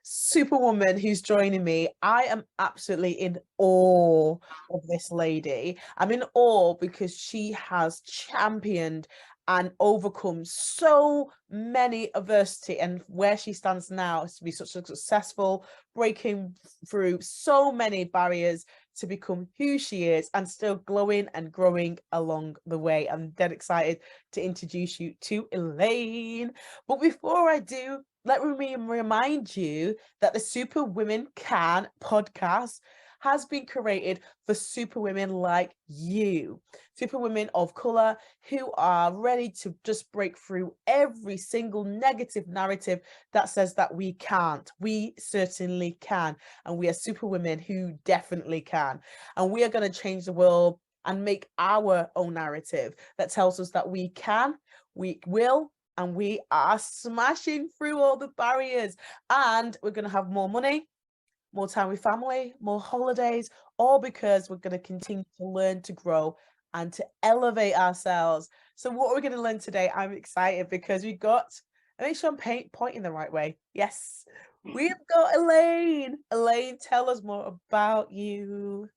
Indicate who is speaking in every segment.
Speaker 1: superwoman who's joining me. I am absolutely in awe of this lady. I'm in awe because she has championed and overcome so many adversity, and where she stands now is to be such a successful, breaking through so many barriers to become who she is and still glowing and growing along the way. I'm dead excited to introduce you to Elaine. But before I do, let me remind you that the SuperWomenCan podcast has been created for superwomen like you, superwomen of color who are ready to just break through every single negative narrative that says that we can't. We certainly can, and we are superwomen who definitely can. And we are going to change the world and make our own narrative that tells us that we can, we will, and we are smashing through all the barriers. And we're going to have more money, more time with family, more holidays, all because we're going to continue to learn, to grow, and to elevate ourselves. So what we're going to learn today, I'm excited because we got, make sure I'm pointing the right way. Yes, we've got Elaine. Elaine, tell us more about you.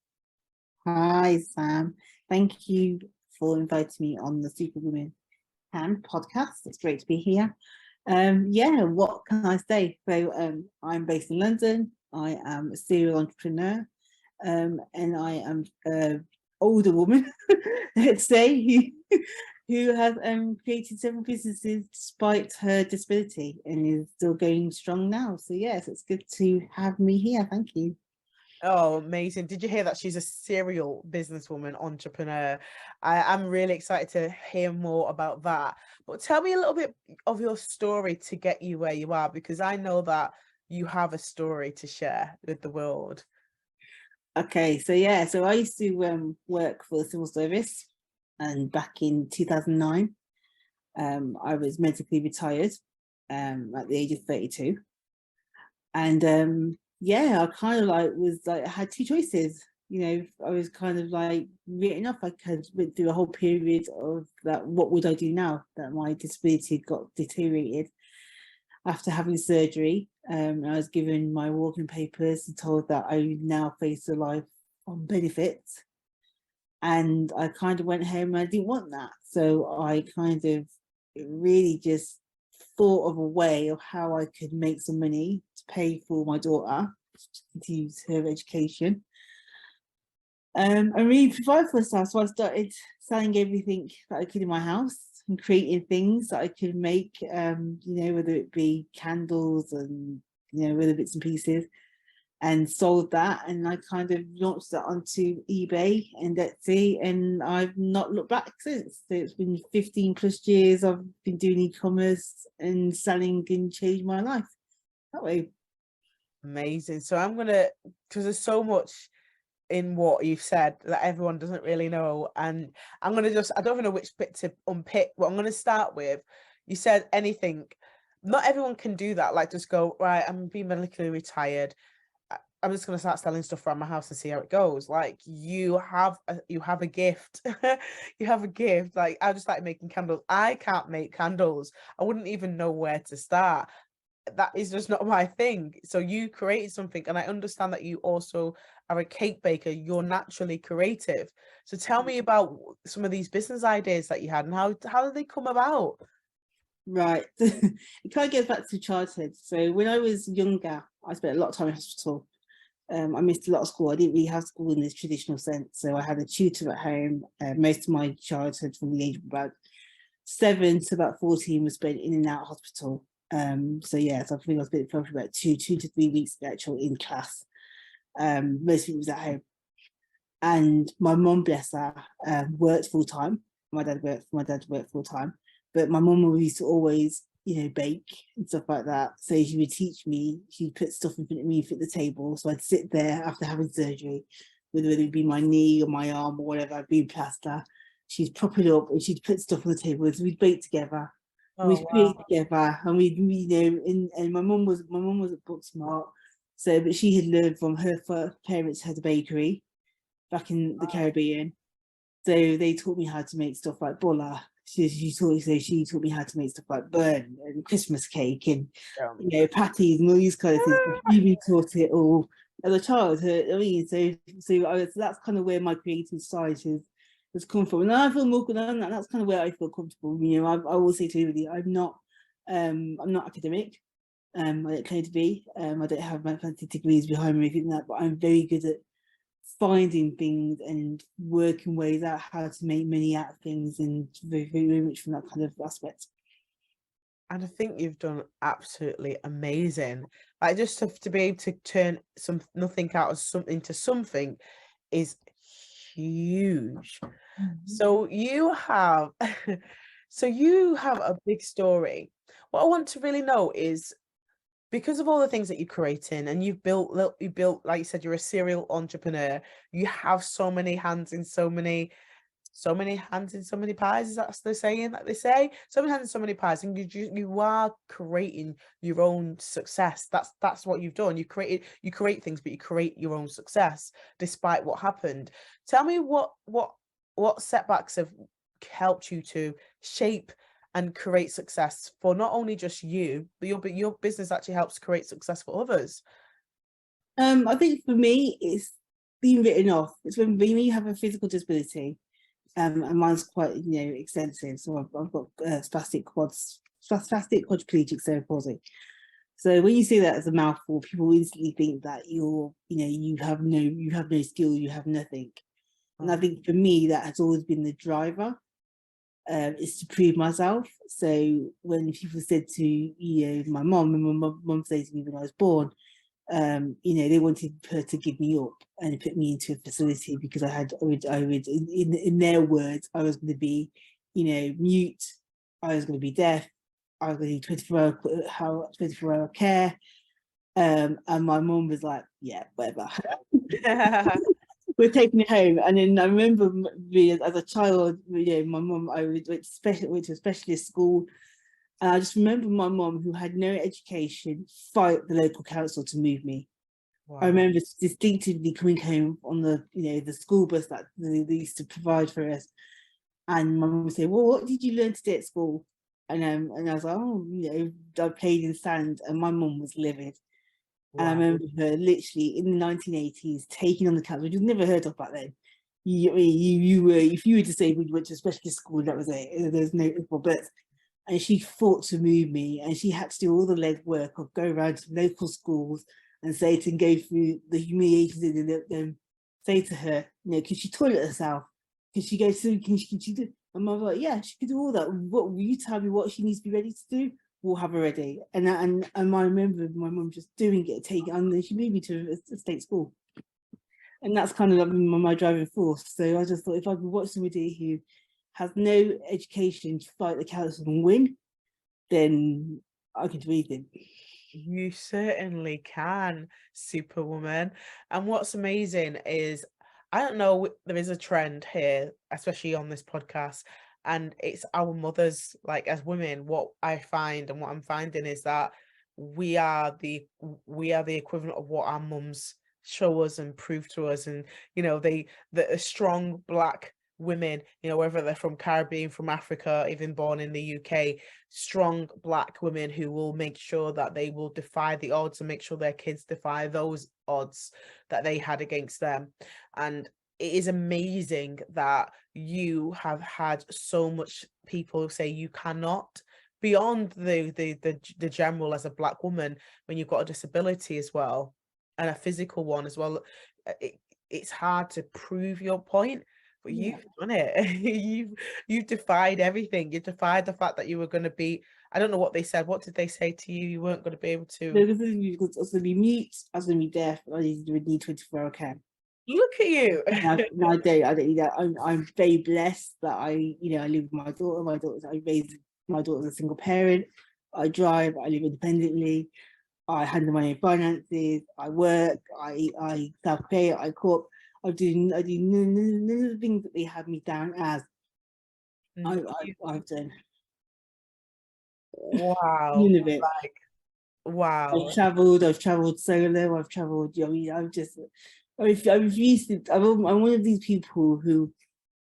Speaker 2: Hi, Sam. Thank you for inviting me on the SuperWomenCan podcast. It's great to be here. Yeah, what can I say? So I'm based in London. I am a serial entrepreneur, and I am an older woman, let's say, who has created several businesses despite her disability and is still going strong now. So yes, it's good to have me here. Thank you.
Speaker 1: Oh, amazing. Did you hear that? She's a serial businesswoman, entrepreneur. I'm really excited to hear more about that. But tell me a little bit of your story to get you where you are, because I know that you have a story to share with the world.
Speaker 2: Okay, so yeah, so I used to work for the civil service, and back in 2009, I was medically retired at the age of 32. And yeah, I kind of I had two choices. You know, I was kind of like written off. I went through a whole period of that. What would I do now that my disability got deteriorated? After having surgery, I was given my walking papers and told that I now face a life on benefits. And I kind of went home and I didn't want that. So I kind of really just thought of a way of how I could make some money to pay for my daughter to continue her education. And really provide for herself. So I started selling everything that I could in my house and creating things that I could make, you know, whether it be candles and, you know, other bits and pieces, and sold that. And I kind of launched that onto eBay and Etsy, and I've not looked back since. So it's been 15 plus years I've been doing e-commerce and selling, and changed my life that way.
Speaker 1: Amazing. So I'm gonna, because there's so much in what you've said that everyone doesn't really know, and I'm gonna just, I don't even know which bit to unpick, but I'm gonna start with, you said anything. Not everyone can do that, like just go, right, I'm being medically retired, I'm just gonna start selling stuff around my house and see how it goes. Like you have a gift. You have a gift. Like I just like making candles. I can't make candles. I wouldn't even know where to start. That is just not my thing. So you created something, and I understand that you also are a cake baker. You're naturally creative. So tell me about some of these business ideas that you had, and how did they come about?
Speaker 2: Right. It kind of goes back to childhood. So when I was younger, I spent a lot of time in hospital. I missed a lot of school. I didn't really have school in this traditional sense. So I had a tutor at home. Most of my childhood, from the age of about 7 to about 14, was spent in and out of hospital. So yeah, so I think I was spent probably about 2 to 3 weeks actual in class. Most of it was at home. And my mum, bless her, worked full time. My dad worked full time. But my mum used to always, you know, bake and stuff like that. So she would teach me, she'd put stuff in front of me at the table. So I'd sit there after having surgery, whether it be my knee or my arm or whatever, I'd be in plaster. She'd prop it up and she'd put stuff on the table. So we'd bake together. We'd create together, and we'd, you know, and my mum was book smart. So, but she had learned from her parents had a bakery back in the Caribbean. So they taught me how to make stuff like bola she taught me how to make stuff like bun and Christmas cake and
Speaker 1: Yeah.
Speaker 2: patties and all these kind of things. She really taught it all as a child. I mean, so that's kind of where my creative side has come from, and I feel more good on that. That's kind of where I feel comfortable. I always say to everybody, I'm not academic. I don't claim to be. I don't have my fancy degrees behind me or anything like that, but I'm very good at finding things and working ways out how to make money out of things, and very, very much from that kind of aspect.
Speaker 1: And I think you've done absolutely amazing. Like, just to be able to turn nothing out of something to something is huge. So you have so you have a big story. What I want to really know is, because of all the things that you're creating, and you built, like you said, you're a serial entrepreneur. You have so many hands in so many hands in so many pies. Is that the saying that they say? So many hands in so many pies, and you are creating your own success. That's what you've done. You create things, but you create your own success despite what happened. Tell me what setbacks have helped you to shape and create success for not only just you, but your business actually helps create success for others.
Speaker 2: I think for me, it's being written off. It's when you have a physical disability, and mine's quite extensive. So I've got spastic quadriplegic cerebral palsy. So when you say that as a mouthful, people instantly think that you have no skill, you have nothing. And I think for me, that has always been the driver. Is to prove myself. So when people said to my mom, and my mom said to me when I was born, they wanted her to give me up and put me into a facility because I would in their words, I was going to be mute, I was going to be deaf, I was going to do 24-hour care, and my mom was like, yeah, whatever. We're taking it home. And then I remember as a child, my mom, I went to a specialist school, and I just remember my mom, who had no education, fight the local council to move me. Wow. I remember distinctively coming home on the school bus that they used to provide for us, and my mom would say, well, what did you learn today at school? And I was like, oh, I played in sand, and my mom was livid. Wow. And I remember her literally in the 1980s taking on the council, which was never heard of back then. You were, if you were disabled, you went to a specialist school, that was it. There's no ifs or buts. And she fought to move me, and she had to do all the legwork of go around to local schools and say to go through the humiliations and then say to her, can she toilet herself? Can she go to, can she do? And I was like, yeah, she could do all that. What will you tell me what she needs to be ready to do? We'll have her ready. And I remember my mum just doing it, and then she moved me to a state school. And that's kind of like my driving force. So I just thought, if I could watch somebody who has no education to fight the council and win, then I can do anything.
Speaker 1: You certainly can, Superwoman. And what's amazing is, I don't know, there is a trend here, especially on this podcast, and it's our mothers, like, as women. What I find and what I'm finding is that we are the equivalent of what our mums show us and prove to us. And the strong Black women, whether they're from Caribbean, from Africa, even born in the UK, strong Black women who will make sure that they will defy the odds and make sure their kids defy those odds that they had against them. And it is amazing that you have had so much people say you cannot, beyond the general as a Black woman, when you've got a disability as well, and a physical one as well. It's hard to prove your point, but you've done it. You've defied everything. You defied the fact that you were going to be, I don't know what they said. What did they say to you? You weren't going to be able to.
Speaker 2: I was going to be mute, I was going to be deaf, I would need 24-hour care.
Speaker 1: Look at you.
Speaker 2: I don't need that. I'm very blessed that I live with my daughter. I raised my daughter as a single parent. I drive, I live independently. I handle my own finances, I work, I self-pay, I cook. I do none of the things that they have me down as. I've done.
Speaker 1: Wow.
Speaker 2: None of it.
Speaker 1: Like, wow.
Speaker 2: I've travelled solo, I've travelled, I'm one of these people who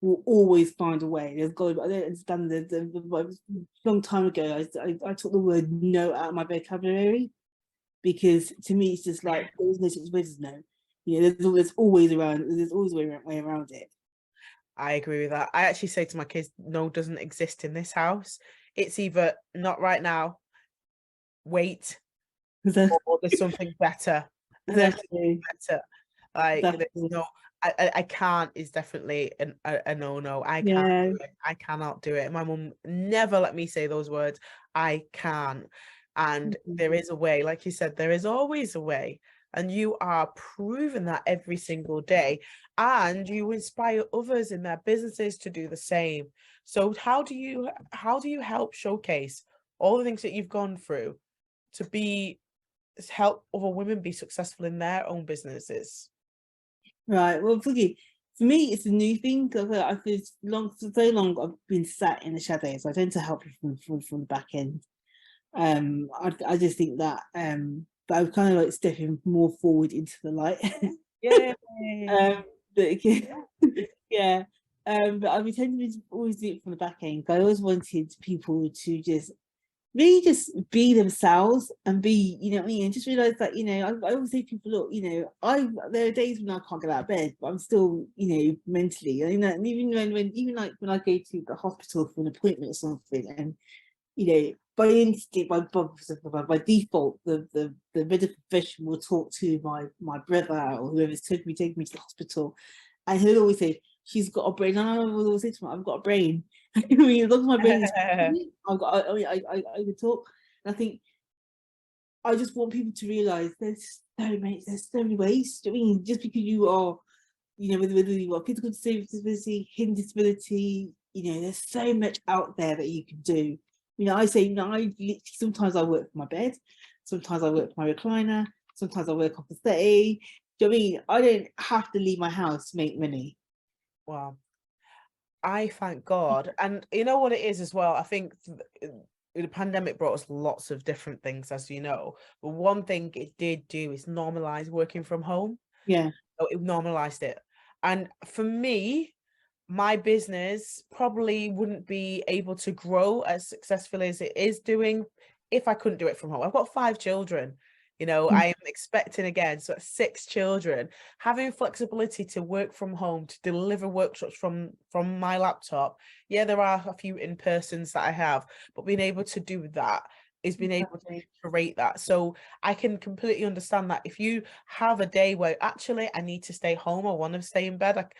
Speaker 2: will always find a way. There's got to, I don't understand the long time ago I took the word no out of my vocabulary, because to me it's just like there's no such word as no. You know, there's always a way around it.
Speaker 1: I agree with that. I actually say to my kids, no doesn't exist in this house. It's either not right now, wait, or there's something better.
Speaker 2: Exactly.
Speaker 1: Better. Like there's
Speaker 2: Exactly.
Speaker 1: no, I can't is definitely a no. I can't
Speaker 2: Yeah.
Speaker 1: do it. I cannot do it. My mum never let me say those words. I can't. And there is a way, like you said, there is always a way. And you are proving that every single day. And you inspire others in their businesses to do the same. So how do you help showcase all the things that you've gone through to help other women be successful in their own businesses?
Speaker 2: Right. Well, for me, it's a new thing, because I feel for so long I've been sat in the shadows. I tend to help you from the back end. I just think that but I'm kind of like stepping more forward into the light.
Speaker 1: Yeah.
Speaker 2: But, yeah. But I've intended to always do it from the back end. I always wanted people to just really just be themselves and be, you know what I mean, and just realize that, you know, I always say to people, look, you know, there are days when I can't get out of bed, but I'm still, you know, mentally, you know, and even even like when I go to the hospital for an appointment or something, and you know, by instinct, by default, the medical professional will talk to my brother or whoever's taking me to the hospital, and he'll always say, she's got a brain. And I will always say to him, I've got a brain. I mean, as long as my brain is, I've got. I can talk. And I think I just want people to realise there's so many ways. I mean, just because you are, you know, whether you are physical disability, hidden disability, you know, there's so much out there that you can do. You know, I say, you know, sometimes I work from my bed, sometimes I work from my recliner, sometimes I work off the settee. Do you know what I mean? I don't have to leave my house to make money.
Speaker 1: Wow. I thank God. And you know what it is as well? I think the pandemic brought us lots of different things, as you know. But one thing it did do is normalize working from home.
Speaker 2: Yeah.
Speaker 1: So it normalized it. And for me, my business probably wouldn't be able to grow as successfully as it is doing if I couldn't do it from home. I've got 5 children. You know, I am expecting again, so 6 children. Having flexibility to work from home, to deliver workshops from my laptop. Yeah, there are a few in-persons that I have, but being able to do that is being able to create that. So I can completely understand that if you have a day where actually I need to stay home, I want to stay in bed, like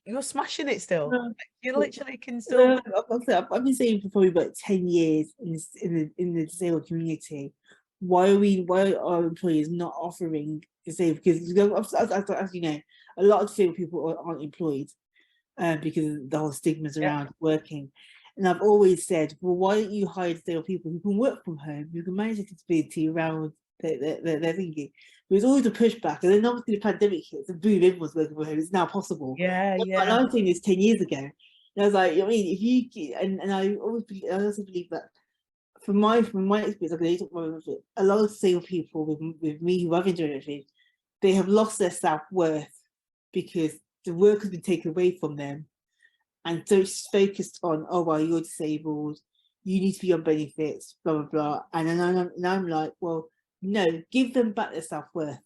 Speaker 1: you're smashing it still.
Speaker 2: No,
Speaker 1: You literally can still.
Speaker 2: I've been saying for probably about 10 years in the disabled community, why are employers not offering disabled, because as you know, a lot of disabled people aren't employed because the whole stigmas
Speaker 1: Yeah.
Speaker 2: around working. And I've always said, well, why don't you hire disabled people who can work from home, who can manage their disability around their thinking? There's always a pushback, and then obviously the pandemic hits and boom, everyone's working from home. It's now possible.
Speaker 1: Yeah,
Speaker 2: And
Speaker 1: yeah.
Speaker 2: I was saying this 10 years ago. And I was like, I mean, if you and I also believe that from my experience, a lot of disabled people with me who I've interacted with, they have lost their self-worth because the work has been taken away from them. And so it's focused on, oh, well, you're disabled, you need to be on benefits, blah, blah, blah. And then I'm like, well, no, give them back their self-worth.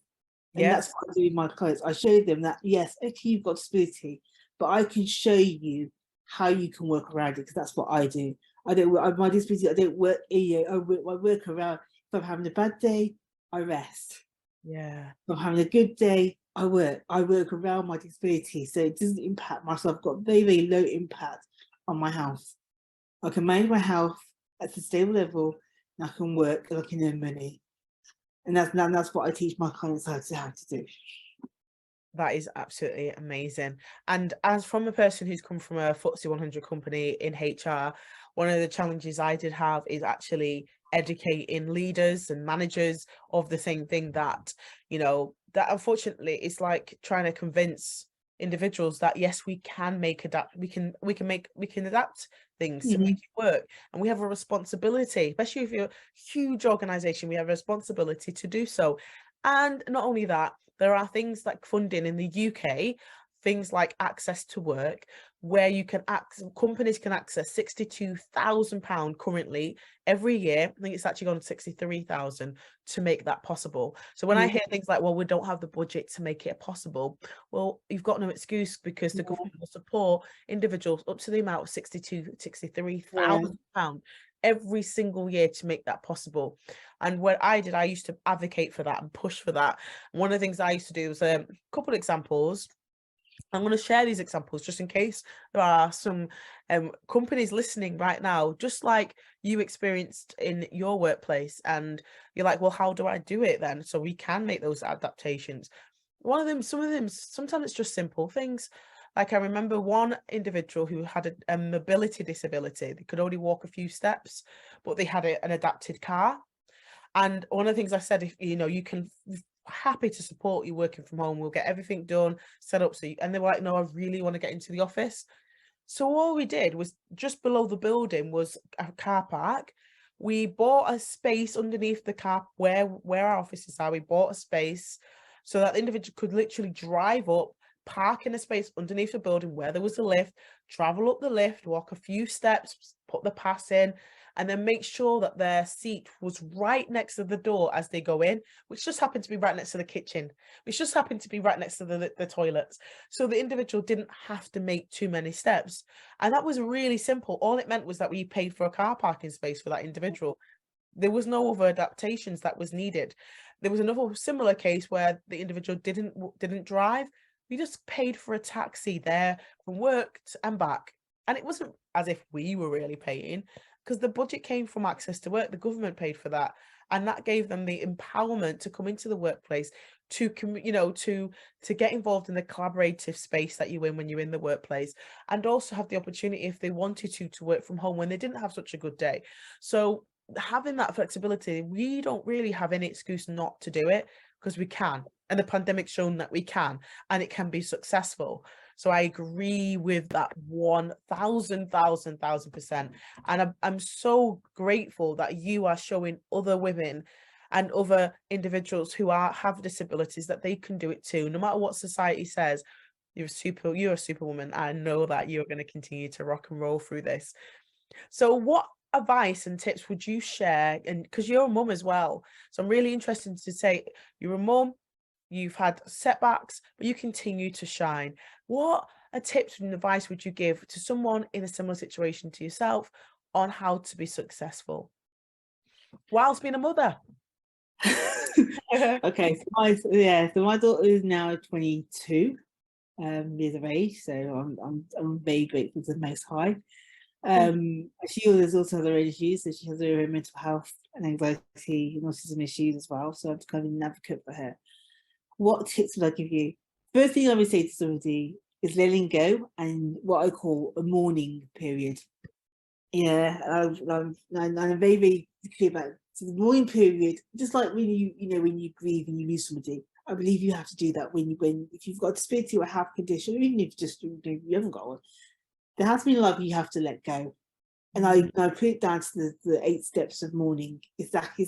Speaker 2: And
Speaker 1: Yes.
Speaker 2: that's what I do with my clients. I show them that, yes, okay, you've got disability, but I can show you how you can work around it, because that's what I do. I don't work, my disability, I don't work, I work around. If I'm having a bad day, I rest.
Speaker 1: Yeah.
Speaker 2: If I'm having a good day, I work around my disability, so it doesn't impact myself. I've got very, very low impact on my health. I can manage my health at a stable level, and I can work and I can earn money. And that's what I teach my clients how to do.
Speaker 1: That is absolutely amazing. And as from a person who's come from a FTSE 100 company in HR, one of the challenges I did have is actually educating leaders and managers of the same thing, that, you know, that unfortunately it's like trying to convince individuals that yes, we can adapt things to make it work, and we have a responsibility, especially if you're a huge organization, we have a responsibility to do so. And not only that, there are things like funding in the UK, things like access to work, where you can companies can access £62,000 currently every year. I think it's actually gone to 63,000 to make that possible. So when I hear things like, well, we don't have the budget to make it possible, well, you've got no excuse, because the government will support individuals up to the amount of £63,000 every single year to make that possible. And what I did, I used to advocate for that and push for that. One of the things I used to do was a couple of examples. I'm going to share these examples just in case there are some companies listening right now, just like you experienced in your workplace, and you're like, well, how do I do it then? So we can make those adaptations. Sometimes it's just simple things. Like, I remember one individual who had a mobility disability. They could only walk a few steps, but they had an adapted car. And one of the things I said, if you can, happy to support you working from home. We'll get everything done, set up. And they were like, no, I really want to get into the office. So all we did was, just below the building was a car park. We bought a space underneath the car where our offices are. We bought a space so that the individual could literally drive up, park in a space underneath the building where there was a lift, travel up the lift, walk a few steps, put the pass in, and then make sure that their seat was right next to the door as they go in, which just happened to be right next to the kitchen, which just happened to be right next to the toilets. So the individual didn't have to make too many steps. And that was really simple. All it meant was that we paid for a car parking space for that individual. There was no other adaptations that was needed. There was another similar case where the individual didn't drive. We just paid for a taxi there from work and back. And it wasn't as if we were really paying, because the budget came from access to work. The government paid for that. And that gave them the empowerment to come into the workplace, to get involved in the collaborative space that you're in when you're in the workplace, and also have the opportunity, if they wanted to work from home when they didn't have such a good day. So having that flexibility, we don't really have any excuse not to do it, because we can. And the pandemic's shown that we can, and it can be successful. So I agree with that 1,000%. And I'm so grateful that you are showing other women and other individuals who have disabilities that they can do it too. No matter what society says, you're a superwoman. I know that you're going to continue to rock and roll through this. So what advice and tips would you share? And because you're a mum as well, so I'm really interested to say, you're a mum, you've had setbacks, but you continue to shine. What tips and advice would you give to someone in a similar situation to yourself on how to be successful whilst being a mother?
Speaker 2: Okay, so my daughter is now 22 years of age, so I'm very grateful to the Most High. She also has her own issues, so she has her own mental health and anxiety and autism issues as well, so I'm kind of an advocate for her. What tips would I give you? First thing I would say to somebody is letting go, and what I call a mourning period. Yeah, I'm very, very clear about it. So the mourning period, just like when when you grieve and you lose somebody, I believe you have to do that if you've got a disability or a health condition, or even if you haven't got one, there has to be a life you have to let go. And I put it down to the 8 steps of mourning. Exact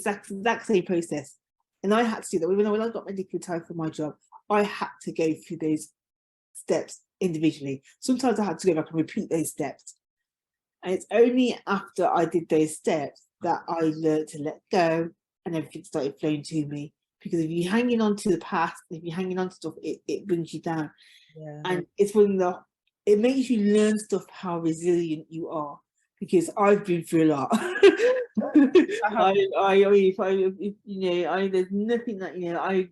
Speaker 2: same process. And I had to do that. When I got medically retired from my job, I had to go through those steps individually. Sometimes I had to go back and repeat those steps. And it's only after I did those steps that I learned to let go, and everything started flowing to me. Because if you're hanging on to the past, if you're hanging on to stuff, it brings you down. Yeah. And it's it makes you learn stuff, how resilient you are. Because I've been through a lot. There's nothing that I've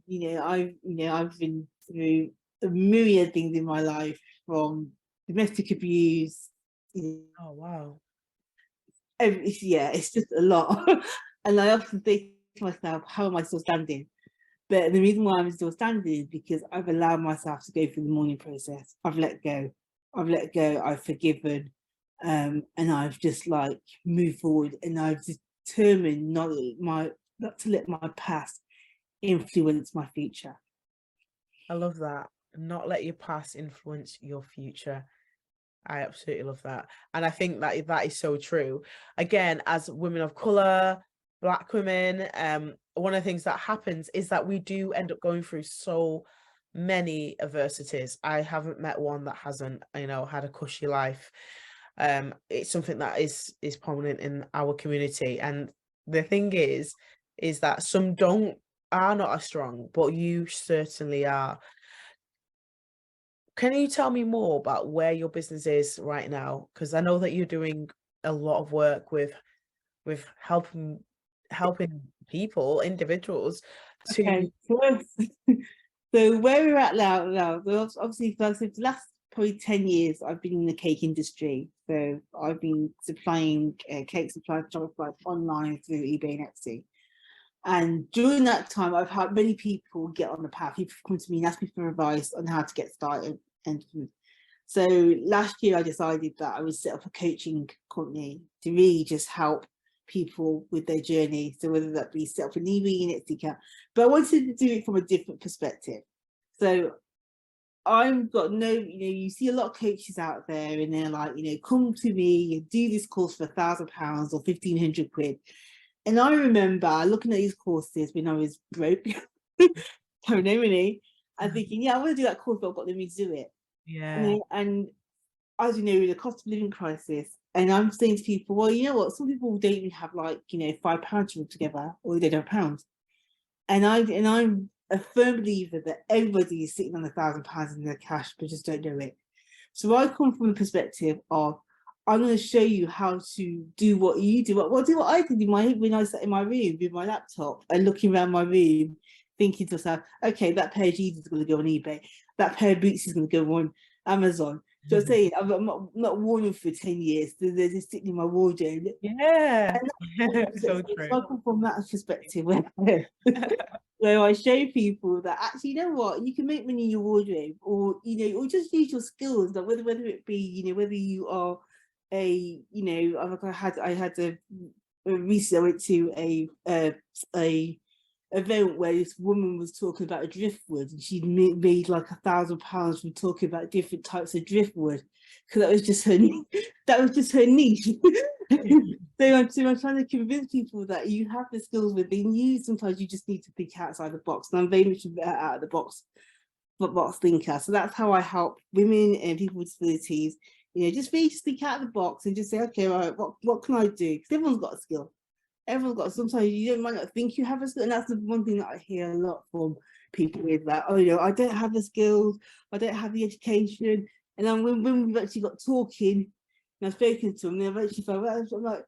Speaker 2: been through a myriad things in my life, from domestic abuse.
Speaker 1: Oh wow!
Speaker 2: It's just a lot, and I often think to myself, how am I still standing? But the reason why I'm still standing is because I've allowed myself to go through the mourning process. I've let go. I've forgiven. And I've just moved forward, and I've determined not to let my past influence my future.
Speaker 1: I love that. Not let your past influence your future. I absolutely love that. And I think that is so true. Again, as women of colour, Black women, one of the things that happens is that we do end up going through so many adversities. I haven't met one that hasn't, you know, had a cushy life. It's something that is prominent in our community, and the thing is that some are not as strong, but you certainly are. Can you tell me more about where your business is right now? Because I know that you're doing a lot of work with helping people, individuals to
Speaker 2: Okay, so where we're at now, so obviously for the last probably 10 years, I've been in the cake industry. So I've been supplying cake supply, Shopify online through eBay and Etsy. And during that time, I've had many people get on the path. People come to me and ask me for advice on how to get started. And so last year, I decided that I would set up a coaching company to really just help people with their journey. So whether that be set up an eBay and Etsy account, but I wanted to do it from a different perspective. So I've got no, you see a lot of coaches out there and they're like, come to me and do this course for £1,000 or 1,500 quid. And I remember looking at these courses when I was broke, and thinking, yeah, I want to do that course, but I've got the money to do it.
Speaker 1: yeah.
Speaker 2: And as you know, the cost of living crisis, and I'm saying to people, well, you know what, some people don't even have like, £5 to put together, or they don't have pounds. And I'm a firm believer that everybody is sitting on £1,000 in their cash, but just don't know it. So I come from a perspective of, I'm going to show you how to do what you do. What I did when I sat in my room with my laptop and looking around my room, thinking to myself, okay, that pair of jeans is going to go on eBay. That pair of boots is going to go on Amazon. So I'm saying I'm not worn them for 10 years. They're just sitting in my wardrobe.
Speaker 1: Yeah. So
Speaker 2: So
Speaker 1: true.
Speaker 2: I come from that perspective where I show people that actually, you know what, you can make money in your wardrobe, or or just use your skills. That whether it be, whether you are a, I had a recently I went to a event where this woman was talking about a driftwood, and she'd made like £1,000 from talking about different types of driftwood, because that was just her niche. So I'm trying to convince people that you have the skills within you. Sometimes you just need to think outside the box, and I'm very much out of the box thinker. So that's how I help women and people with disabilities. Just really just think out of the box and just say, okay, all right, what can I do? Because everyone's got a skill. Everyone's got. Sometimes you might not think you have a skill, and that's the one thing that I hear a lot from people is that, oh, I don't have the skills, I don't have the education. And then when we've actually got talking, and I've spoken to them, they've actually felt, well, I'm like,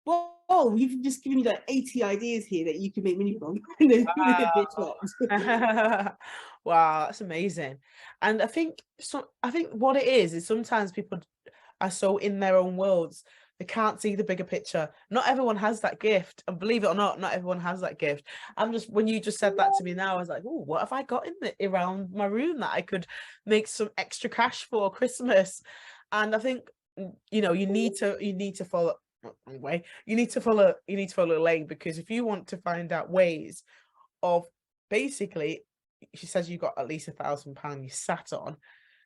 Speaker 2: whoa, you've just given me like 80 ideas here that you can make money from.
Speaker 1: Wow. Wow, that's amazing. And I think what it is sometimes people are so in their own worlds, they can't see the bigger picture. Not everyone has that gift, and believe it or not everyone has that gift. When you just said that to me now, I was like, oh, what have I got around my room that I could make some extra cash for Christmas? And I think, you need to follow. Anyway, you need to follow Elaine, because if you want to find out ways of, basically, she says you got at least £1,000 you sat on.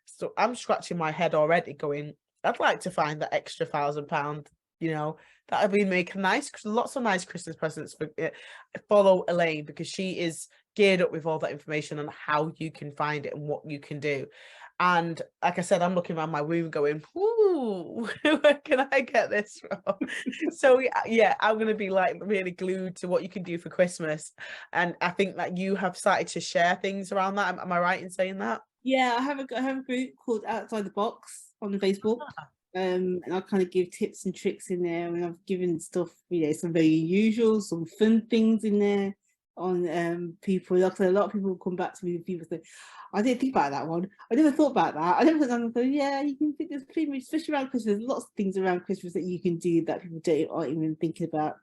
Speaker 1: So I'm scratching my head already going, I'd like to find that extra £1,000, that I've been making lots of nice Christmas presents for. Follow Elaine, because she is geared up with all that information on how you can find it and what you can do. And like I said, I'm looking around my room going, ooh, where can I get this from? So yeah, I'm going to be like really glued to what you can do for Christmas. And I think that you have started to share things around that. Am I right in saying that?
Speaker 2: Yeah, I have a group called Outside the Box on Facebook. And I kind of give tips and tricks in there, and I've given stuff, some very unusual, some fun things in there on people. Like I said, a lot of people come back to me and people say, I didn't think about that one. I never thought about that. I never thought that. So yeah, you can think there's pretty much, especially around Christmas, there's lots of things around Christmas that you can do that people aren't even thinking about,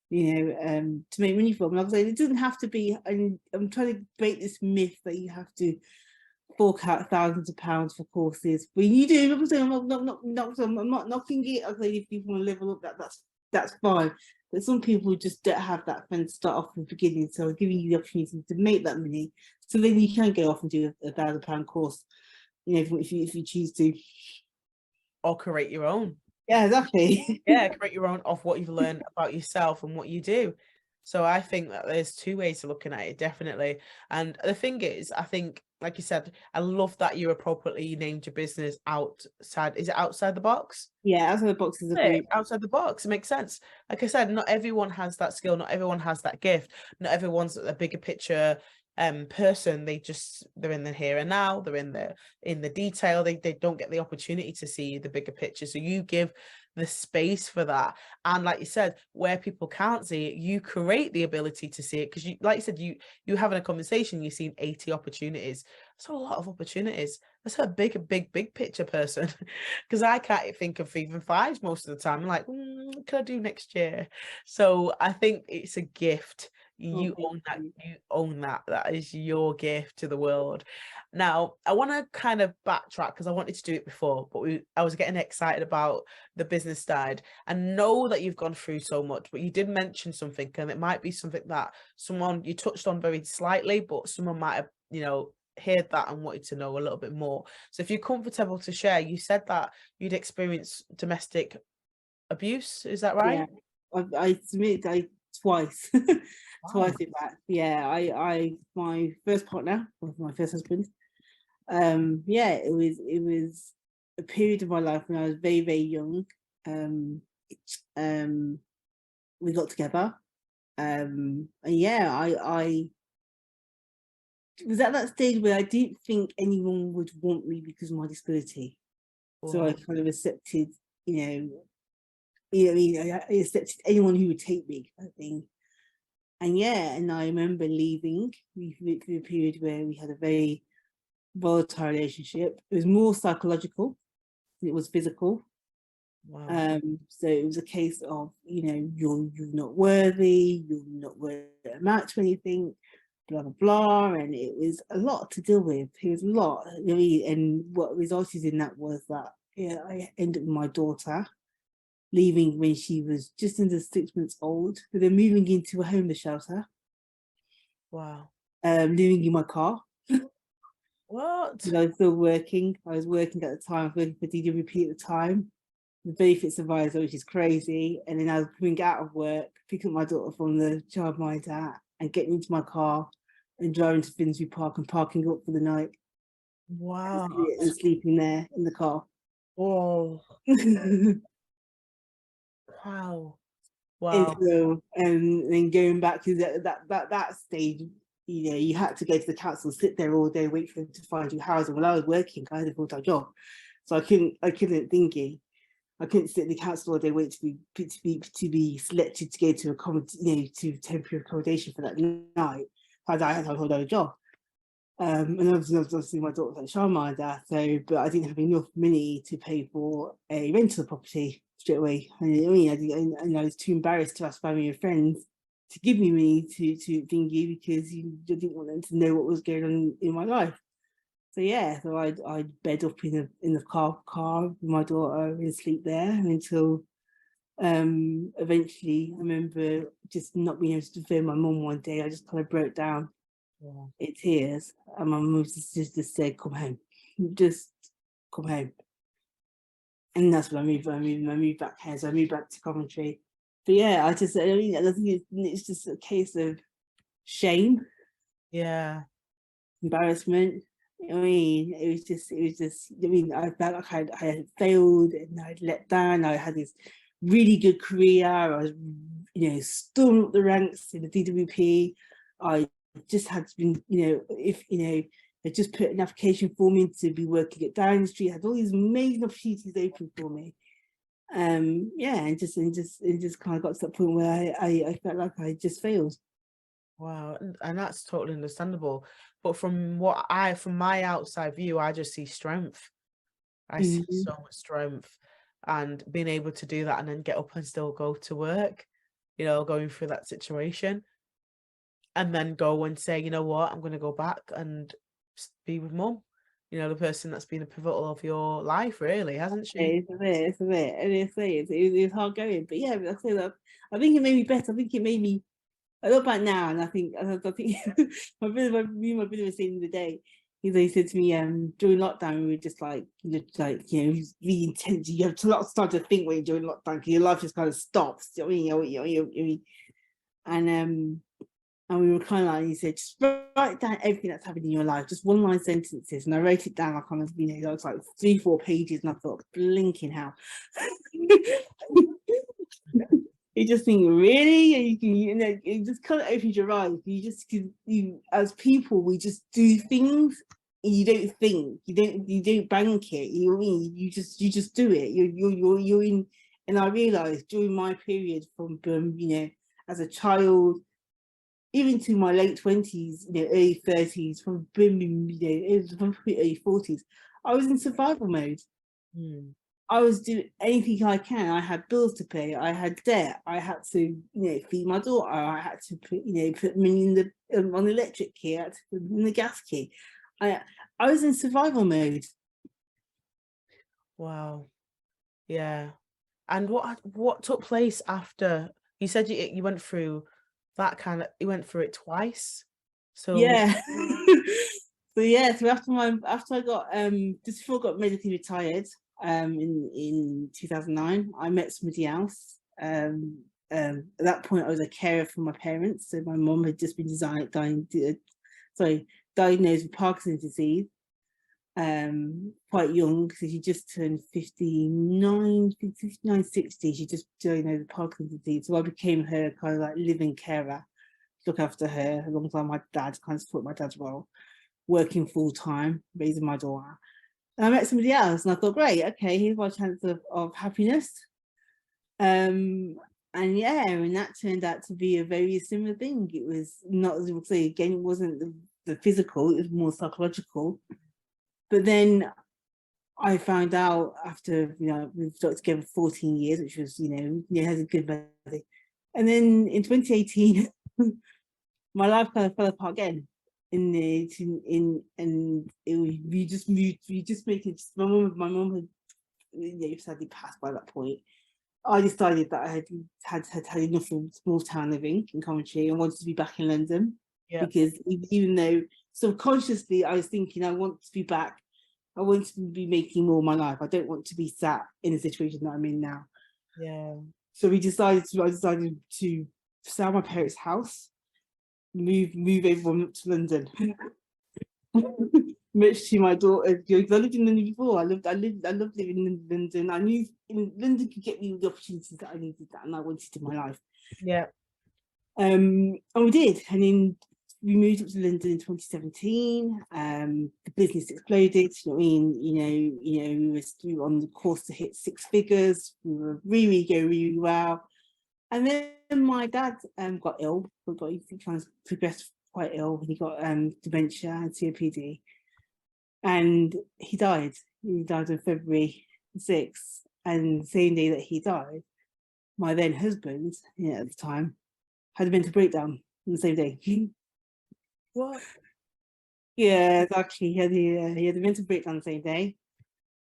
Speaker 2: to make money from. Like I said, it doesn't have to be, and I'm trying to break this myth that you have to fork out thousands of pounds for courses. When you do, I'm not knocking it. I say if people want to level up, that's fine. But some people just don't have that fun to start off from the beginning. So I'm giving you the opportunity to make that money, so then you can go off and do a £1,000 course, if you choose to.
Speaker 1: Or create your own.
Speaker 2: Yeah, exactly.
Speaker 1: Yeah, create your own of what you've learned about yourself and what you do. So I think that there's two ways of looking at it, definitely. And the thing is, I think, like you said, I love that you appropriately named your business outside. Is it outside the box?
Speaker 2: Yeah, outside the box is a
Speaker 1: Yeah,
Speaker 2: group.
Speaker 1: outside the box. It makes sense. Like I said, not everyone has that skill, not everyone has that gift, not everyone's a bigger picture person. They're in the here and now, they're in the detail. They don't get the opportunity to see the bigger picture. So you give the space for that. And like you said, where people can't see it, you create the ability to see it. Because you, like you said, you having a conversation, you've seen 80 opportunities. That's a lot of opportunities. That's a big picture person. Because I can't think of even fives most of the time. I'm like, what can I do next year? So I think it's a gift. You
Speaker 2: Okay.
Speaker 1: own that. You own that. That is your gift to the world. Now, I want to kind of backtrack because I wanted to do it before, but I was getting excited about the business side. I know that you've gone through so much, but you did mention something, and it might be something that someone you touched on very slightly, but someone might have, heard that and wanted to know a little bit more. So if you're comfortable to share, you said that you'd experienced domestic abuse, is that right?
Speaker 2: Yeah, I submitted twice, twice
Speaker 1: Wow.
Speaker 2: in fact. Yeah, I my first partner was my first husband. Yeah, it was a period of my life when I was very, very young. Um, we got together. And yeah, I was at that stage where I didn't think anyone would want me because of my disability. So I
Speaker 1: Wow.
Speaker 2: kind of accepted, you know, I mean, I accepted anyone who would take me, I think. And yeah, and I remember leaving. We went through a period where we had a very volatile relationship. It was more psychological than it was physical.
Speaker 1: Wow.
Speaker 2: So it was a case of, you're not worthy, you're not worthy to amount to anything, blah blah blah, and it was a lot to deal with. It was a lot, and what resulted in that was that, yeah, I ended up with my daughter leaving when she was just under 6 months old, but then moving into a homeless shelter,
Speaker 1: Wow.
Speaker 2: living in my car.
Speaker 1: What?
Speaker 2: I was still working. I was working at the time. I was working for DWP at the time, the benefits advisor, which is crazy. And then I was coming out of work, picking up my daughter from the childminder and getting into my car and driving to Finsbury Park and parking up for the night
Speaker 1: Wow.
Speaker 2: and sleeping there in the car.
Speaker 1: Oh,
Speaker 2: And
Speaker 1: wow. Wow.
Speaker 2: so, and then going back to that stage, you had to go to the council, sit there all day, wait for them to find you housing. When I was working, I had a full-time job, so I couldn't thinking. I couldn't sit in the council all day, wait to be selected to go to to temporary accommodation for that night. I had a whole other job. And obviously my daughter was at childminder, so but I didn't have enough money to pay for a rental property straight away. And I was too embarrassed to ask family and friends to give me money to thingy because you didn't want them to know what was going on in my life. So yeah, so I'd bed up in the car with my daughter and sleep there until eventually I remember just not being able to phone my mum one day. I just kind of broke down
Speaker 1: Yeah.
Speaker 2: in tears, and my mum just said, "Come home, just come home." And that's when I moved back home. So I moved back to Coventry. But yeah, I think it's just a case of shame,
Speaker 1: Yeah.
Speaker 2: embarrassment. I mean, it was just. I mean, I felt like I had failed and I'd let down. I had this really good career. I was, storming up the ranks in the DWP. I just had been, they just put an application form in to be working at Downing Street. Had all these amazing opportunities open for me. Yeah, and just kind of got to that point where I felt like I just failed.
Speaker 1: Wow. And that's totally understandable. But from my outside view, I just see strength. I see
Speaker 2: Mhm.
Speaker 1: so much strength and being able to do that and then get up and still go to work, going through that situation and then go and say, you know what, I'm going to go back and be with mum, the person that's been a pivotal of your life, really, hasn't she?
Speaker 2: It's a bit, and it's hard going, but yeah, I say that. I think it made me better. I think it made me. I look back now, and I think me and my brother were saying the other day. He said to me, during lockdown, we were just like, really intense. You have a lot of time to think when you're during lockdown because your life just kind of stops. You know what I mean? and we were kind of like, he said, just write down everything that's happened in your life, just one line sentences. And I wrote it down, like on, you know, that was like 3-4 pages, and I thought, blinking hell. You just think, really? And you know, it just kind of opens your eyes. You as people, we just do things. And you don't think, you don't bank it. You know what I mean? You just do it. You're in. And I realised during my period from you know, as a child, even to my late 20s, you know, early 30s, from you know, from early 40s, I was in survival mode. I was doing anything I can. I had bills to pay. I had debt. I had to, you know, feed my daughter. I had to put, you know, put money in the on the electric key. I had to put in the gas key. I was in survival mode.
Speaker 1: Wow. Yeah. And what took place after? You said you went through that kind of, you went through it twice. So
Speaker 2: Yeah. So after I got just before I got medically retired in 2009, I met somebody else. At that point I was a carer for my parents. So my mum had just been diagnosed with Parkinson's disease quite young, so she just turned 59, 60. She just diagnosed with Parkinson's disease. So I became her kind of like living carer, look after her alongside my dad, kind of support my dad's role, working full time, raising my daughter. And I met somebody else and I thought, great, okay, here's my chance of happiness. And yeah, and that turned out to be a very similar thing. It was not, as I would say, again, it wasn't the physical, it was more psychological. But then I found out after, you know, we've worked together 14 years, which was, you know, has a good body. And then in 2018, my life kind of fell apart again. And we just make it. My mum had, you know, sadly passed by that point. I decided that I had enough of small town living in Coventry and wanted to be back in London.
Speaker 1: yeah.
Speaker 2: Because even though subconsciously I was thinking I want to be back, I want to be making more of my life. I don't want to be sat in the situation that I'm in now.
Speaker 1: Yeah.
Speaker 2: So I decided to sell my parents' house, move everyone up to London. Much to my daughter, because I lived in London before. I loved living in London. I knew London could get me the opportunities that I needed, that and I wanted in my life.
Speaker 1: Yeah.
Speaker 2: And we did. And then we moved up to London in 2017. The business exploded. You know what I mean? We were on the course to hit 6 figures. We were really going really well. And then my dad got ill. He kind of progressed quite ill. He got dementia and COPD. And he died. He died on February 6th. And the same day that he died, my then husband, you know, at the time, had a mental breakdown on the same day.
Speaker 1: What?
Speaker 2: Yeah, exactly. He had a mental breakdown the same day.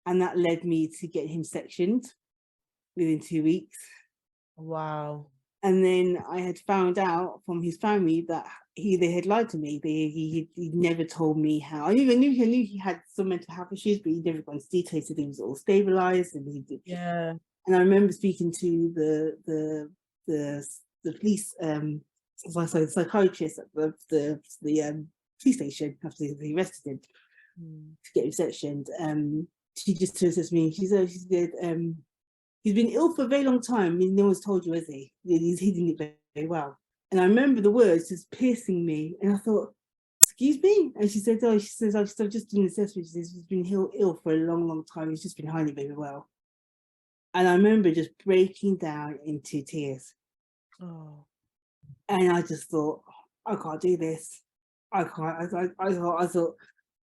Speaker 2: And that led me to get him sectioned within 2 weeks.
Speaker 1: Wow.
Speaker 2: And then I had found out from his family that they had lied to me. He never told me how. I knew he had some mental health issues, but he never got into details. So he was all stabilized, and he did.
Speaker 1: Yeah.
Speaker 2: And I remember speaking to the police, the psychiatrist at the police station after they arrested him to get him sectioned. She just says to me, she said, he's been ill for a very long time. I mean, no one's told you, has he? He's hidden it very well. And I remember the words just piercing me. And I thought, excuse me? And she said, I've just done an assessment. She says, he's been ill for a long, long time. He's just been hiding it very well. And I remember just breaking down into tears.
Speaker 1: Oh.
Speaker 2: And I just thought, I can't do this. I can't. I thought,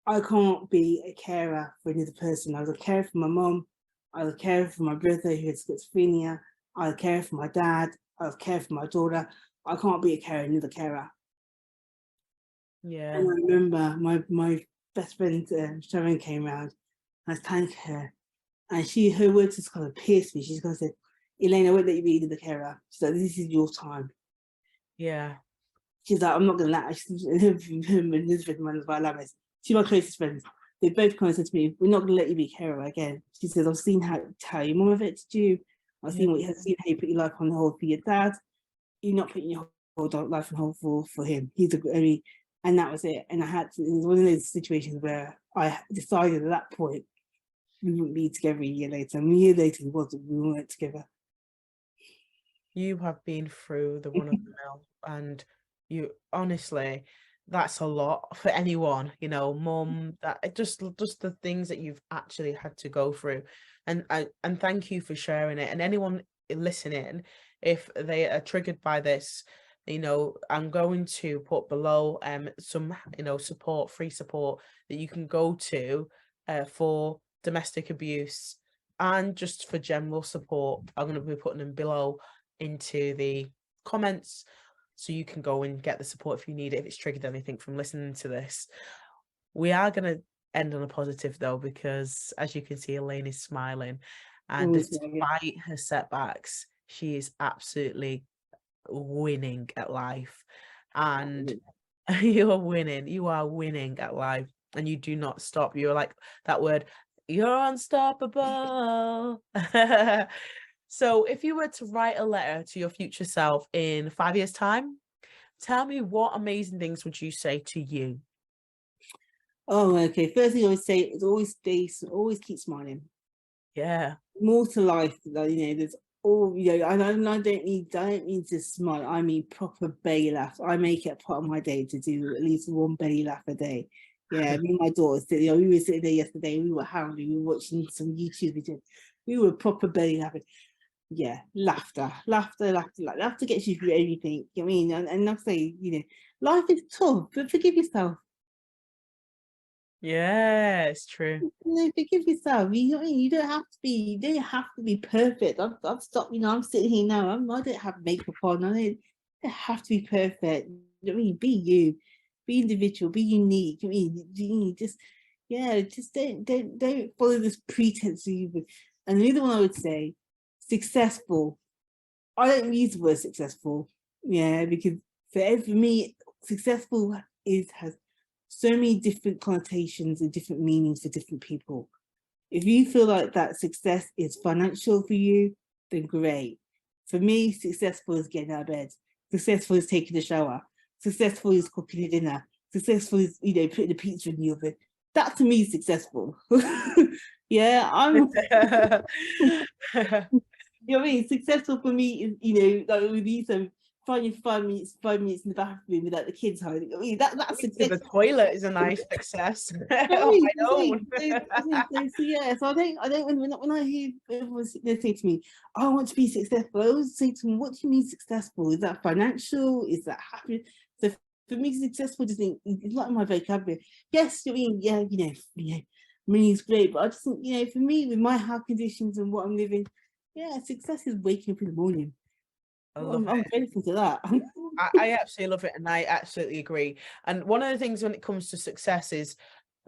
Speaker 2: I can't be a carer for another person. I was a carer for my mum. I was a carer for my brother who had schizophrenia. I was a carer for my dad. I was a carer for my daughter. I can't be a carer, another carer.
Speaker 1: Yeah.
Speaker 2: And I remember my best friend Sharon came around. I thanked her, and her words just kind of pierced me. She's kind of said, "Elaine, I won't let you be another carer." She's like, "This is your time."
Speaker 1: Yeah.
Speaker 2: She's like, "I'm not gonna lie." Him and his friend, she's my closest friends. They both kind of said to me, "We're not going to let you be a carer again." She says, "I've seen how your mum affected you. I've seen how you put your life on hold for your dad. You're not putting your life and whole for him. He's and that was it. And it was one of those situations where I decided at that point we wouldn't be together a year later. And a year later we weren't together.
Speaker 1: You have been through the one of the mill, and you honestly, that's a lot for anyone, you know, mum, that just the things that you've actually had to go through. And thank you for sharing it. And anyone listening, if they are triggered by this, you know, I'm going to put below some, you know, free support that you can go to for domestic abuse and just for general support. I'm going to be putting them below into the comments, so you can go and get the support if you need it, if it's triggered anything from listening to this. We are going to end on a positive though, because as you can see, Elaine is smiling, and despite her setbacks, she is absolutely winning at life. And you are winning at life, and you do not stop. You're like that word, you're unstoppable. So if you were to write a letter to your future self in 5 years' time, tell me, what amazing things would you say to you?
Speaker 2: Oh, okay. First thing I would say is always keep smiling.
Speaker 1: Yeah.
Speaker 2: More to life, like, you know, there's all, you know, and I don't mean to smile, I mean proper belly laugh. I make it a part of my day to do at least one belly laugh a day. Yeah, me and my daughter, you know, we were sitting there yesterday, we were hungry, we were watching some YouTube videos, we were proper belly laughing. Yeah, laughter gets you through everything. You know what I mean? And I say, you know, life is tough, but forgive yourself.
Speaker 1: Yeah, it's true.
Speaker 2: You know, forgive yourself. You know what I mean? You don't have to be perfect. I've stopped, you know, I'm sitting here now. I don't have makeup on. I don't have to be perfect. You know what I mean? Be you, be individual, be unique. You know what I mean? Just don't follow this pretense of you. And the other one I would say, successful. I don't use the word successful, yeah, because for me, successful has so many different connotations and different meanings for different people. If you feel like that success is financial for you, then great. For me, successful is getting out of bed. Successful is taking a shower. Successful is cooking a dinner. Successful is, you know, putting the pizza in the oven. That to me is successful. Yeah, I'm you know what I mean? Successful for me is, you know, like with these finding 5 minutes in the bathroom without the kids home. I mean, that's success.
Speaker 1: The toilet is a nice success.
Speaker 2: On my own. So yeah, so I don't when I hear everyone they say to me, I want to be successful, I always say to them, what do you mean successful? Is that financial? Is that happy? So for me, successful just it's not in my vocabulary. Yes, I mean, yeah, you know, money is great, but I just think, you know, for me, with my health conditions and what I'm living, yeah, success is waking up in the morning. I'm grateful to that.
Speaker 1: I absolutely love it, and I absolutely agree. And one of the things when it comes to success is,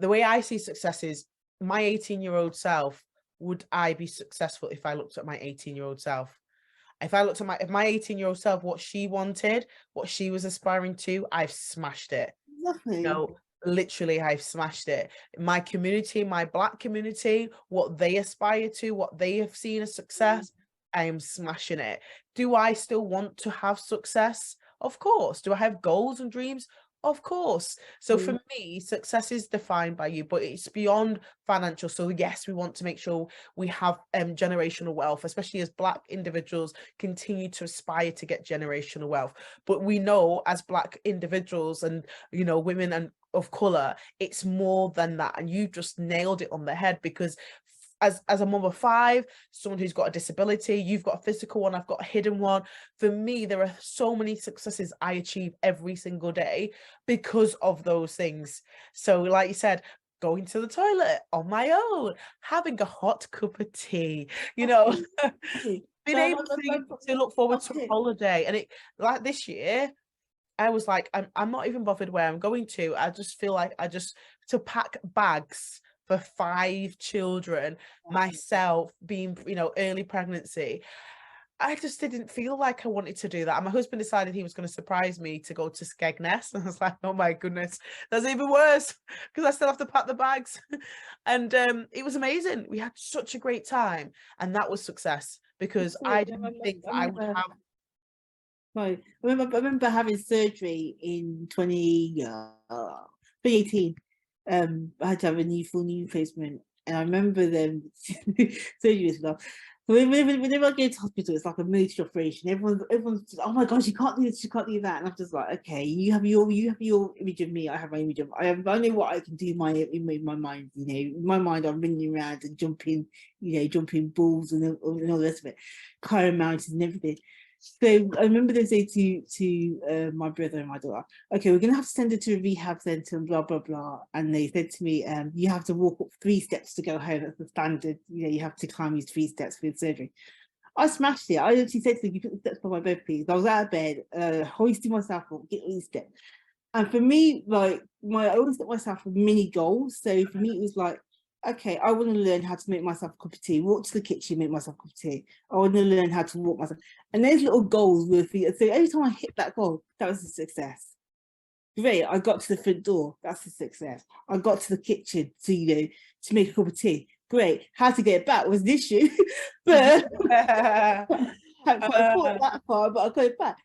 Speaker 1: the way I see success is, my 18-year-old self, would I be successful if I looked at my 18-year-old self? If I looked at my 18-year-old self, what she wanted, what she was aspiring to, I've smashed it.
Speaker 2: Exactly.
Speaker 1: No, literally, I've smashed it. My community, my Black community, what they aspire to, what they have seen as success, I am smashing it. Do I still want to have success? Of course. Do I have goals and dreams? Of course. So for me, success is defined by you, but it's beyond financial. So yes, we want to make sure we have generational wealth, especially as Black individuals continue to aspire to get generational wealth. But we know, as Black individuals and, you know, women and of color, it's more than that. And you just nailed it on the head, because as a mom of 5, someone who's got a disability, you've got a physical one, I've got a hidden one. For me, there are so many successes I achieve every single day because of those things. So like you said, going to the toilet on my own, having a hot cup of tea, you know, being able to look forward to a holiday. And it, like this year, I was like, I'm not even bothered where I'm going to. I just feel like to pack bags for 5 children, myself being, you know, early pregnancy. I just didn't feel like I wanted to do that. And my husband decided he was going to surprise me to go to Skegness. And I was like, oh my goodness, that's even worse, because I still have to pack the bags. And it was amazing. We had such a great time. And that was success, because I didn't think that I would have.
Speaker 2: Right. I remember having surgery in 2018. I had to have a full knee replacement, and I remember them surgery was like, whenever I go to hospital, it's like a military operation. Everyone's just, oh my gosh, you can't do this, you can't do that, and I'm just like, okay, you have your image of me, I have my image of, I know what I can do in my mind, you know, in my mind I'm running around and jumping, you know, jumping balls and all the rest of it, climbing mountains and everything. So I remember they say to my brother and my daughter, okay, we're gonna have to send her to a rehab centre and blah blah blah. And they said to me, you have to walk up 3 steps to go home. That's the standard. You know, you have to climb these 3 steps for the surgery. I smashed it. I actually said to them, you put the steps by my bed, please. I was out of bed, hoisting myself up, get all these steps. And for me, like I always set myself mini goals. So for me, it was like, okay, I want to learn how to make myself a cup of tea, walk to the kitchen, make myself a cup of tea. I want to learn how to walk myself. And those little goals were, so every time I hit that goal, that was a success. Great, I got to the front door, that's a success. I got to the kitchen to, you know, to make a cup of tea. Great, how to get it back was an issue. But I haven't quite thought that far, but I got it back.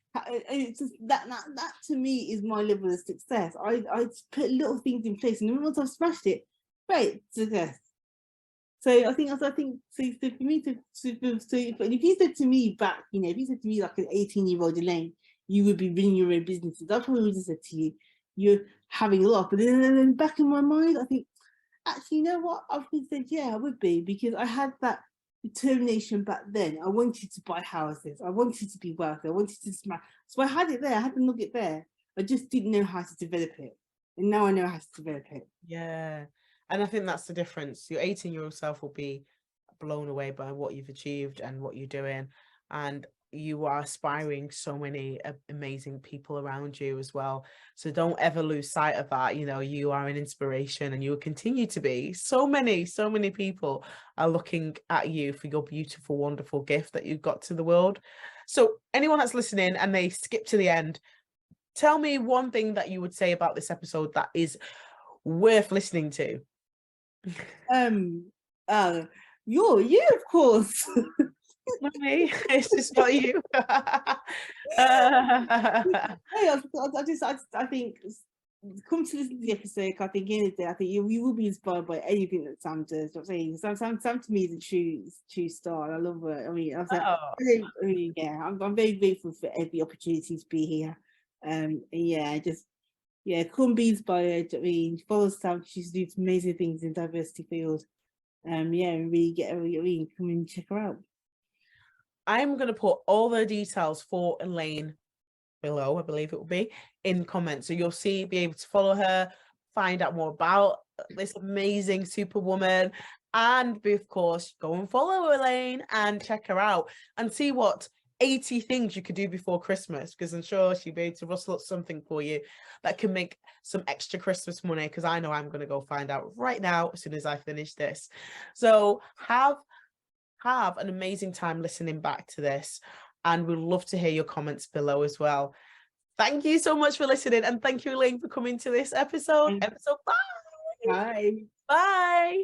Speaker 2: It's just that to me is my level of success. I put little things in place, and then once I've smashed it, great, success. So I think so for me so if you said to me back, you know, if you said to me like an 18-year-old Elaine, you would be running your own businesses, I probably would have said to you, you're having a lot. But then back in my mind, I think, actually, you know what? I've said, yeah, I would be, because I had that determination back then. I wanted to buy houses. I wanted to be wealthy. I wanted to smash. So I had it there. I had the nugget there. I just didn't know how to develop it. And now I know how to develop it.
Speaker 1: Yeah. And I think that's the difference. Your 18-year-old self will be blown away by what you've achieved and what you're doing. And you are inspiring so many amazing people around you as well. So don't ever lose sight of that. You know, you are an inspiration, and you will continue to be. So many people are looking at you for your beautiful, wonderful gift that you've got to the world. So anyone that's listening and they skip to the end, tell me one thing that you would say about this episode that is worth listening to.
Speaker 2: You of course.
Speaker 1: Mommy, it's just for you.
Speaker 2: I think come to listen to the episode. I think in the day, I think you will be inspired by anything that Sam does. I'm saying Sam to me is a true star. I love it. I mean, yeah, I'm very grateful for every opportunity to be here. And yeah, come be inspired. I mean, follow Sam. She's doing amazing things in diversity field. Yeah, and really come and check her out.
Speaker 1: I'm going to put all the details for Elaine below, I believe it will be, in comments. So you'll be able to follow her, find out more about this amazing superwoman, and of course, go and follow Elaine and check her out and see what 80 things you could do before Christmas, because I'm sure she'll be able to rustle up something for you that can make some extra Christmas money, because I know I'm going to go find out right now as soon as I finish this. So have an amazing time listening back to this, and we'd love to hear your comments below as well. Thank you so much for listening, and thank you, Elaine, for coming to this episode. Episode 5.
Speaker 2: Bye.
Speaker 1: Bye.